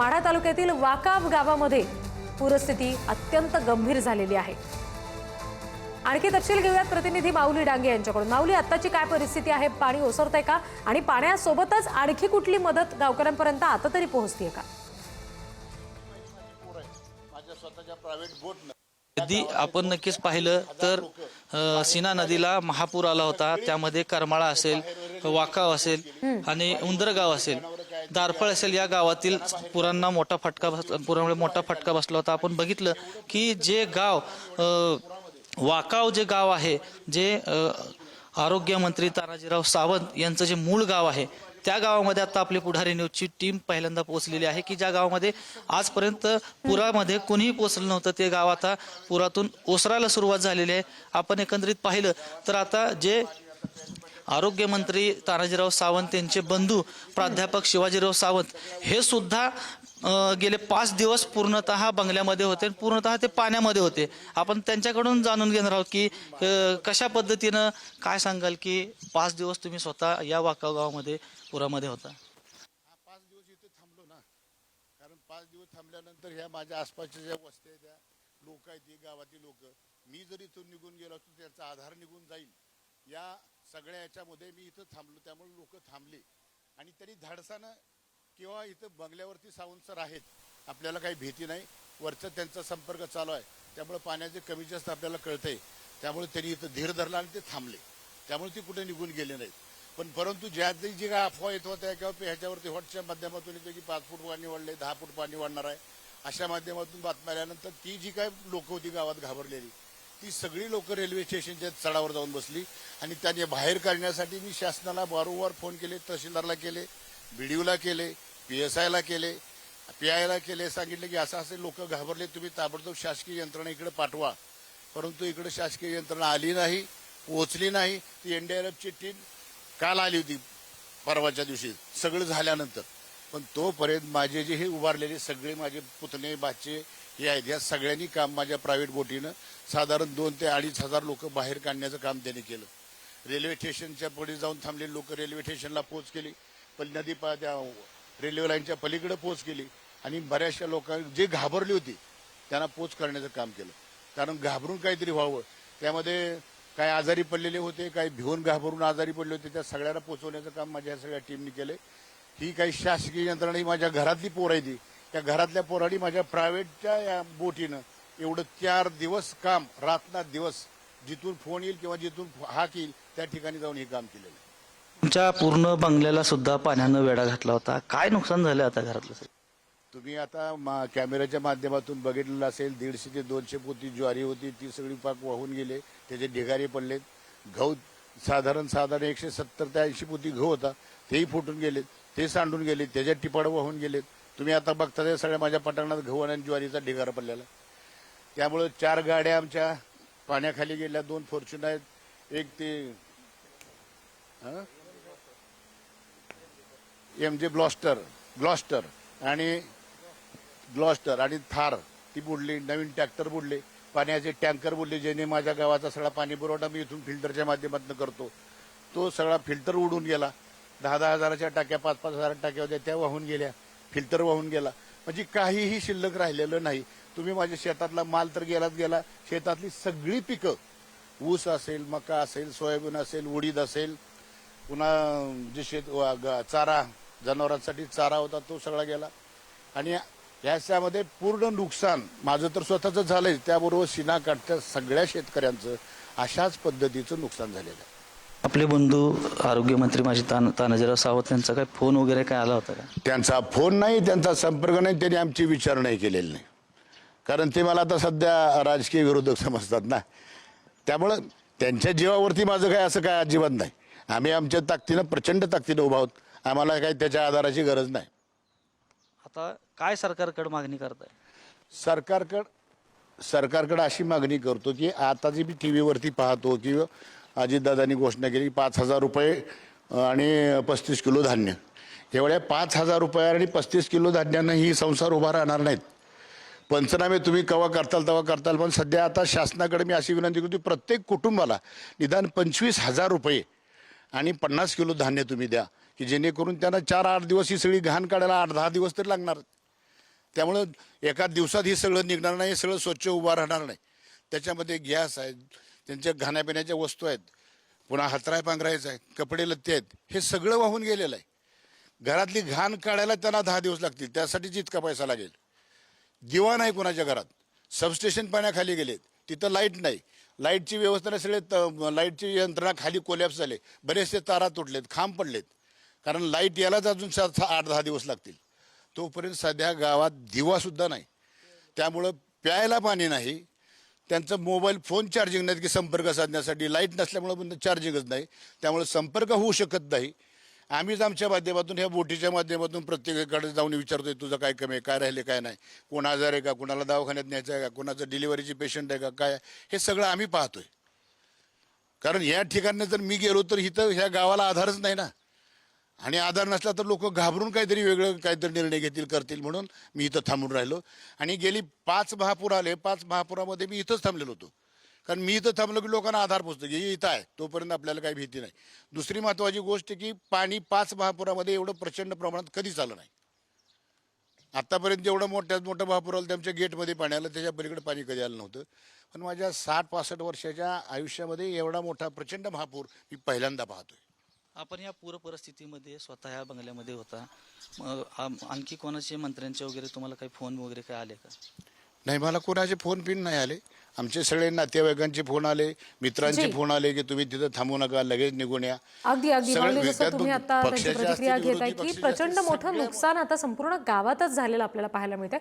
माढा तालुक्यातील वाकाब गावामध्ये पूरस्थिती अत्यंत गंभीर झालेली आहे। आणखी तपशील घेऊयात प्रतिनिधी माऊली डांगे यांच्याकडून। माऊली, आत्ताची काय परिस्थिती आहे? पाणी ओसरतंय का आणि पाण्यासोबतच आणखी कुठली मदत गावकऱ्यांपर्यंत आता तरी पोहोचतेय का? यदि आपण नक्कीच पाहिलं तर सीना नदीला महापूर आला होता। त्यामध्ये करमाळा असेल, वाकाव असेल आणि उंदरगाव असेल, दारफळ असेल, या गावातील पुरांना पुरामुळे मोठा फटका बसला होता। आपण बघितलं की जे गाव वाकाव जे गाव आहे, जे आरोग्य मंत्री तानाजीराव सावंत यांचं जे मूळ गाव आहे, त्या गावामध्ये आता आपली पुढारी न्यूजची टीम पहिल्यांदा पोहोचलेली आहे की ज्या गावामध्ये आजपर्यंत पुरामध्ये कोणीही पोहोचलं नव्हतं, ते गाव आता पुरातून ओसरायला सुरुवात झालेली आहे। आपण एकंदरीत पाहिलं तर आता जे आरोग्य मंत्री तानाजीराव सावंत यांचे बंधू प्राध्यापक शिवाजीराव सावंत हे सुद्धा गेले 5 दिवस पूर्णतः बंगल्यामध्ये होते, पूर्णतः ते पाण्यामध्ये होते। आपण त्यांच्याकडून जाणून घेणार आहोत की कशा पद्धतीनं, काय सांगाल की 5 दिवस तुम्ही स्वतः या वाकाव गावामध्ये पुरामध्ये होता? 5 दिवस इथे थांबलो ना, कारण 5 दिवस थांबल्यानंतर ह्या माझ्या आसपासच्या ज्या वस्त्या त्या लोक आहेत, ती गावातील लोक, मी जर इथून निघून गेलो तर त्याचा आधार निघून जाईल, या सगळ्या याच्यामध्ये मी इथं थांबलो। त्यामुळे लोक थांबले आणि तरी धाडसानं किंवा इथं बंगल्यावरती सावंत सर आहेत, आपल्याला काही भीती नाही, वरचा त्यांचा संपर्क चालू आहे, त्यामुळे पाण्याचे कमी जास्त आपल्याला कळतंय, त्यामुळे त्यांनी इथं धीर धरला आणि ते थांबले, त्यामुळे ते कुठे निघून गेले नाहीत। पण परंतु ज्या जी काय अफवा येत होत्या किंवा ह्याच्यावरती व्हॉट्सच्या माध्यमातून येते की 5 फूट पाणी वाढले, 10 फूट पाणी वाढणार आहे, अशा माध्यमातून बातम्या आल्यानंतर ती जी काय लोक होती गावात घाबरलेली, ती सगळी लोक रेल्वे स्टेशनच्या चढावर जाऊन बसली आणि त्यांनी बाहेर काढण्यासाठी मी शासनाला वारंवार फोन केले, तहसीलदारला केले, BDOला केले, PSIला केले, PIला केले, सांगितले की असं असे लोक घाबरले, तुम्ही ताबडतोब शासकीय यंत्रणा इकडे पाठवा। परंतु इकडे शासकीय यंत्रणा आली नाही, पोहोचली नाही। ती NDRFची टीम काल आली होती, परवाच्या दिवशी सगळं झाल्यानंतर, पण तोपर्यंत माझे जे हे उभारलेले सगळे माझे पुतणे बाचे हे आहेत, या सगळ्यांनी काम माझ्या प्रायव्हेट बोटीनं साधारण 2 ते 2.5 हजार लोक बाहेर काढण्याचं काम त्यांनी केलं। रेल्वे स्टेशनच्या पुढे जाऊन थांबलेले लोक रेल्वे स्टेशनला पोच केली, पण नदी त्या रेल्वे लाईनच्या पलीकडे पोच केली आणि बऱ्याचशा लोकांनी जे घाबरली होती त्यांना पोच करण्याचं काम केलं, कारण घाबरून काहीतरी व्हावं। त्यामध्ये काही आजारी पडलेले होते, काही भिवून घाबरून आजारी पडले होते, त्या सगळ्यांना पोचवण्याचं काम माझ्या सगळ्या टीमने केलं। ही काही शासकीय यंत्रणा, ही माझ्या घरातली पोरं आहे, ती त्या घरातल्या पोरांनी माझ्या प्रायव्हेटच्या या बोटीनं एवढं 4 दिवस काम, रातना दिवस, जिथून फोन येईल किंवा जिथून हाक येईल त्या ठिकाणी जाऊन हे काम केलेलं आहे। तुमच्या पूर्ण बंगल्याला सुद्धा पाण्यानं वेढा घातला होता, काय नुकसान झालं आता घरातलं? तुम्ही आता कॅमेऱ्याच्या माध्यमातून बघितलेलं असेल, 150 ते 200 पोती ज्वारी होती, ती सगळी पाक वाहून गेले, त्याचे ढिगारे पडलेत। गहू साधारण 170 ते 80 पोती गहू होता, तेही फुटून गेलेत, ते सांडून गेले, त्याच्या टिपाडं वाहून गेलेत। तुम्ही आता बघता त्या सगळ्या माझ्या पटांगणात गहू आणि ज्वारीचा ढिगारा पडलेला, त्यामुळे 4 गाड्या आमच्या पाण्याखाली गेल्या, 2 फॉर्च्यून आहेत, एक ते MJ ग्लॉस्टर आणि थार ती बुडली, नवीन ट्रॅक्टर बुडले, पाण्याचे टँकर बुडले, ज्याने माझ्या गावाचा सगळा पाणी पुरवठा मी इथून फिल्टरच्या माध्यमातून करतो, तो सगळा फिल्टर उडून गेला। 10-10 हजाराच्या टाक्या, 5-5 हजार टाक्या होत्या, त्या वाहून गेल्या, फिल्टर वाहून गेला, म्हणजे काहीही शिल्लक राहिलेलं नाही। तुम्ही माझ्या शेतातला माल तर गेलाच गेला, शेतातली सगळी पिकं, ऊस असेल, मका असेल, सोयाबीन असेल, उडीद असेल, पुन्हा जे चारा, जनावरांसाठी चारा होता तो सगळा गेला आणि याच्यामध्ये पूर्ण नुकसान माझं तर स्वतःच झालंय, त्याबरोबर सीनाकाठच्या सगळ्या शेतकऱ्यांचं अशाच पद्धतीचं नुकसान झालेलं आहे। आपले बंधू आरोग्य मंत्री माझे तानाजीराव सावंत यांचा काय फोन वगैरे काय आला होता का? त्यांचा फोन नाही, त्यांचा संपर्क नाही, त्यांनी आमची विचारणा केलेली नाही, कारण ते मला आता सध्या राजकीय विरोधक समजतात ना, त्यामुळं त्यांच्या जीवावरती माझं काय असं काय अजिबात नाही। आम्ही आमच्या ताकदीनं, प्रचंड ताकदीनं उभा आहोत, आम्हाला काही त्याच्या आधाराची गरज नाही। आता काय सरकारकडे मागणी करताय? सरकारकडे अशी मागणी करतो की आता जी मी TV वरती पाहतो की अजितदादांनी घोषणा केली 5,000 रुपये आणि 35 किलो धान्य, एवढ्या 5,000 रुपये आणि 35 किलो धान्यानं ही संसार उभा राहणार नाहीत। पंचनामे तुम्ही केव्हा करताल तेव्हा करताल, पण सध्या आता शासनाकडे मी अशी विनंती करतो, प्रत्येक कुटुंबाला निदान 25,000 रुपये आणि 50 किलो धान्य तुम्ही द्या, की जेणेकरून त्यांना 4-8 दिवस ही सगळी घाण काढायला 8-10 दिवस तरी लागणार। त्यामुळं एका दिवसात हे सगळं निघणार नाही, हे सगळं स्वच्छ उभा राहणार नाही. त्याच्यामध्ये गॅस आहे, त्यांच्या खाण्यापिण्याच्या वस्तू आहेत, पुन्हा हातराय पांघरायचं आहे, कपडे लत्ते आहेत, हे सगळं वाहून गेलेलं आहे. घरातली घाण काढायला त्यांना 10 दिवस लागतील, त्यासाठीच इतका पैसा लागेल. दिवा नाही कोणाच्या घरात, सबस्टेशन पाण्याखाली गेलेत, तिथं लाईट नाही, लाईटची व्यवस्था नाही, सगळे लाईटची यंत्रणा खाली कोलॅप्स झाले, बरेचसे तारा तुटलेत, खांब पडलेत, कारण लाईट यायलाच अजून 8-10 दिवस लागतील. तोपर्यंत सध्या गावात दिवासुद्धा नाही. त्यामुळं प्यायला पाणी नाही, त्यांचं मोबाईल फोन चार्जिंग नाहीत की संपर्क साधण्यासाठी, लाईट नसल्यामुळं चार्जिंगच नाही, त्यामुळे संपर्क होऊ शकत नाही. आम्हीच आमच्या माध्यमातून ह्या बोटीच्या माध्यमातून प्रत्येकाकडे जाऊन विचारतोय तुझं काय कमी आहे, काय राहिले काय नाही, कोण आजार आहे का, कोणाला दवाखान्यात न्यायचं आहे का, कोणाचं डिलिव्हरीची पेशंट आहे का, काय, हे सगळं आम्ही पाहतोय. कारण या ठिकाणी जर मी गेलो तर इथं ह्या गावाला आधारच नाही ना, आणि आधार नसला तर लोक घाबरून काहीतरी वेगळं काहीतरी निर्णय घेतील करतील, म्हणून मी इथं थांबून राहिलो. आणि गेली 5 महापूर आले, 5 महापुरामध्ये मी इथंच थांबलेलो होतो, कारण मी इथं थांबलो की लोकांना आधार पोचतो की इथं आहे, तोपर्यंत आपल्याला काही भीती नाही. दुसरी महत्त्वाची गोष्ट की पाणी 5 महापुरामध्ये एवढं प्रचंड प्रमाणात कधीच आलं नाही. आत्तापर्यंत जेवढं मोठ्यात मोठं महापूर आलं त्यांच्या गेटमध्ये पाणी आलं, त्याच्या पलीकडे पाणी कधी आलं नव्हतं. पण माझ्या 60-65 वर्षाच्या आयुष्यामध्ये एवढा मोठा प्रचंड महापूर मी पहिल्यांदा पाहतोय. आपण या पूर परिस्थितीमध्ये स्वतः या बंगल्यामध्ये होता, आणखी कोणाचे मंत्र्यांचे वगैरे तुम्हाला काही फोन वगैरे काय आले का? नाही, मला कोणाचे फोन पिन नाही आले. आमचे सगळे नातेवाईकांचे फोन आले, मित्रांचे जी. फोन आले की तुम्ही तिथं थांबू नका, लगेच निघून या. अगदी अगदी सगळे माऊली, जसं त्यात तुम्ही आता त्यांची पक्षाचे प्रतिक्रिया असतील, घेताय विरोधी की पक्षाचे प्रचंड असतील, मोठं सगळ्या नुकसान आता संपूर्ण गावातच झालेलं आपल्याला पाहायला मिळतंय.